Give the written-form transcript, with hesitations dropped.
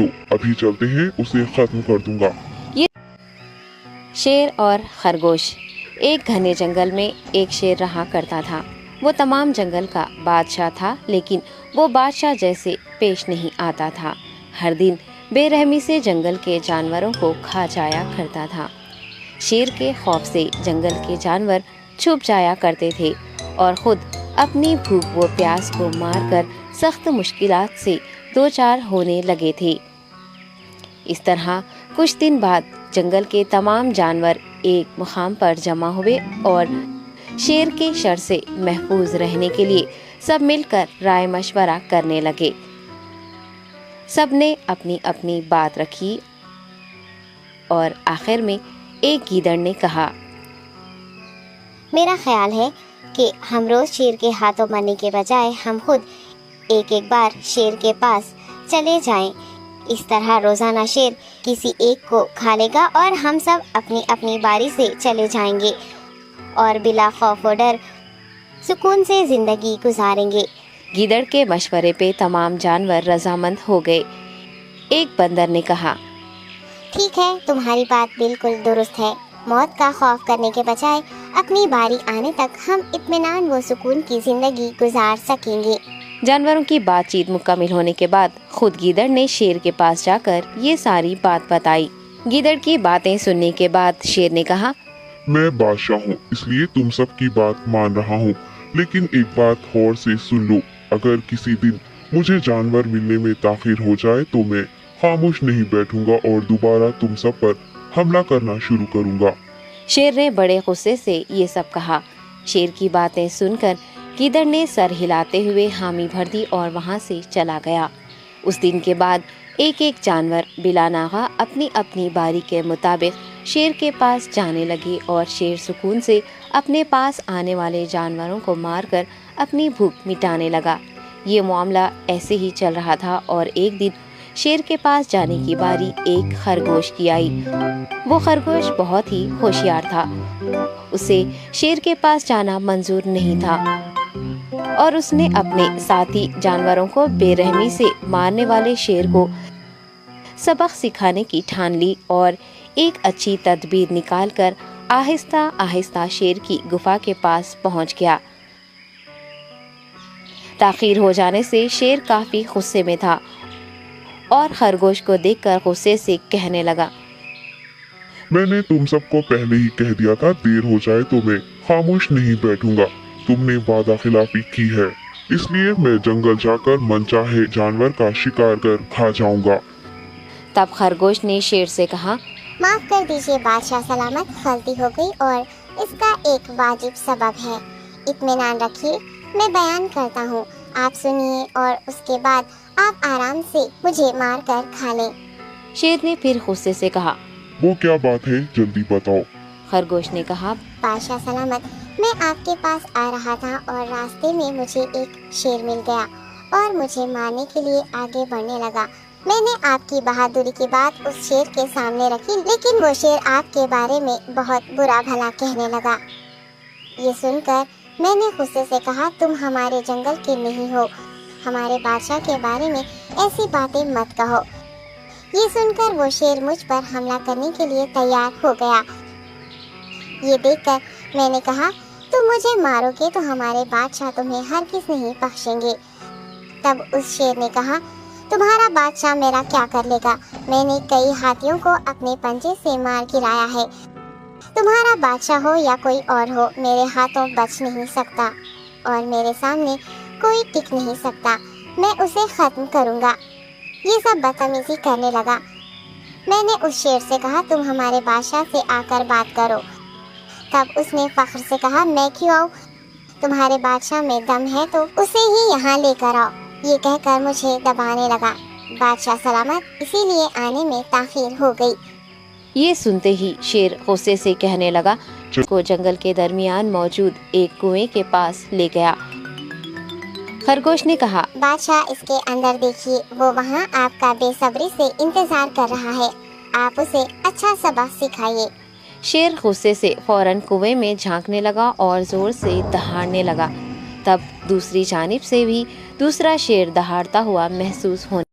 चलो अभी चलते हैं, उसे खत्म कर दूंगा। ये शेर और खरगोश। एक घने जंगल में एक शेर रहा करता था। वो तमाम जंगल का बादशाह था, लेकिन वो बादशाह जैसे पेश नहीं आता था। हर दिन बेरहमी से जंगल के जानवरों को खा जाया करता था। शेर के खौफ से जंगल के जानवर छुप जाया करते थे और खुद अपनी भूख व प्यास को मारकर सख्त मुश्किलात से दो चार होने लगे थे। इस तरह कुछ दिन बाद जंगल के तमाम जानवर एक मुकाम पर जमा हुए और शेर के शर से महफूज रहने के लिए सब मिलकर राय मशवरा करने लगे। सबने अपनी अपनी बात रखी और आखिर में एक गीदड़ ने कहा, मेरा ख्याल है कि हम रोज शेर के हाथों मरने के बजाय हम खुद एक एक बार शेर के पास चले जाएं। इस तरह रोजाना शेर किसी एक को खा लेगा और हम सब अपनी अपनी बारी से चले जाएंगे और बिला खौफ व डर सुकून से जिंदगी गुजारेंगे। गीदड़ के मशवरे पे तमाम जानवर रजामंद हो गए। एक बंदर ने कहा, ठीक है, तुम्हारी बात बिल्कुल दुरुस्त है। मौत का खौफ करने के बजाय अपनी बारी आने तक हम इत्मीनान व सुकून की जिंदगी गुजार सकेंगे। जानवरों की बातचीत मुकम्मल होने के बाद खुद गीदड़ ने शेर के पास जाकर ये सारी बात बताई। गीदड़ की बातें सुनने के बाद शेर ने कहा, मैं बादशाह हूँ, इसलिए तुम सब की बात मान रहा हूँ, लेकिन एक बात गौर से सुन लो। अगर किसी दिन मुझे जानवर मिलने में ताखिर हो जाए तो मैं खामोश नहीं बैठूंगा और दोबारा तुम सब पर हमला करना शुरू करूंगा। शेर ने बड़े गुस्से से ये सब कहा। शेर की बातें सुनकर गीदड़ ने सर हिलाते हुए हामी भर दी और वहाँ से चला गया। उस दिन के बाद एक एक जानवर बिला नागा अपनी अपनी बारी के मुताबिक शेर के पास जाने लगे और शेर सुकून से अपने पास आने वाले जानवरों को मारकर अपनी भूख मिटाने लगा। ये मामला ऐसे ही चल रहा था और एक दिन शेर के पास जाने की बारी एक खरगोश की आई। वो खरगोश बहुत ही होशियार था। उसे शेर के पास जाना मंजूर नहीं था और उसने अपने साथी जानवरों को बेरहमी से मारने वाले शेर को सबक सिखाने की ठान ली और एक अच्छी तदबीर निकालकर आहिस्ता आहिस्ता शेर की गुफा के पास पहुंच गया। ताखीर हो जाने से शेर काफी गुस्से में था और खरगोश को देखकर गुस्से से कहने लगा, मैंने तुम सबको पहले ही कह दिया था, देर हो जाए तो मैं खामोश नहीं बैठूंगा। तुमने वादा खिलाफी की है, इसलिए मैं जंगल जाकर मनचाहे जानवर का शिकार कर खा जाऊंगा। तब खरगोश ने शेर से कहा, माफ कर दीजिए बादशाह सलामत, गलती हो गई और इसका एक वाजिब सबब है। इत्मीनान रखिए, मैं बयान करता हूँ, आप सुनिए और उसके बाद आप आराम से मुझे मार कर खा लें। शेर ने फिर गुस्से से कहा, वो क्या बात है, जल्दी बताओ। खरगोश ने कहा, बादशाह सलामत, मैं आपके पास आ रहा था और रास्ते में मुझे एक शेर मिल गया और मुझे मारने के लिए आगे बढ़ने लगा। मैंने आपकी बहादुरी की बात उस शेर के सामने रखी, लेकिन वो शेर आपके बारे में बहुत बुरा भला कहने लगा। ये सुनकर मैंने गुस्से से कहा, तुम हमारे जंगल के नहीं हो, हमारे बादशाह के बारे में ऐसी बातें मत कहो। ये सुनकर वो शेर मुझ पर हमला करने के लिए तैयार हो गया। ये देखकर मैंने कहा, तुम मुझे मारोगे तो हमारे बादशाह तुम्हें हरगिज़ नहीं बख्शेंगे। तब उस शेर ने कहा, तुम्हारा बादशाह मेरा क्या कर लेगा? मैंने कई हाथियों को अपने पंजे से मार गिराया है। तुम्हारा बादशाह हो या कोई और हो, मेरे हाथों बच नहीं सकता और मेरे सामने कोई टिक नहीं सकता। मैं उसे खत्म करूँगा। ये सब बदतमीजी करने लगा। मैंने उस शेर से कहा, तुम हमारे बादशाह से आकर बात करो। तब उसने फख्र से कहा, मैं क्यों आऊँ? तुम्हारे बादशाह में दम है तो उसे ही यहाँ लेकर आओ। ये कहकर मुझे दबाने लगा। बादशाह सलामत, इसीलिए आने में ताखीर हो गई। ये सुनते ही शेर गुस्से से कहने लगा, को जंगल के दरमियान मौजूद एक कुएं के पास ले गया। खरगोश ने कहा, बादशाह इसके अंदर देखिए, वो वहाँ आपका बेसब्री से इंतजार कर रहा है। आप उसे अच्छा सबक सिखाइए। शेर गुस्से से फौरन कुएं में झांकने लगा और जोर से दहाड़ने लगा। तब दूसरी जानिब से भी दूसरा शेर दहाड़ता हुआ महसूस होने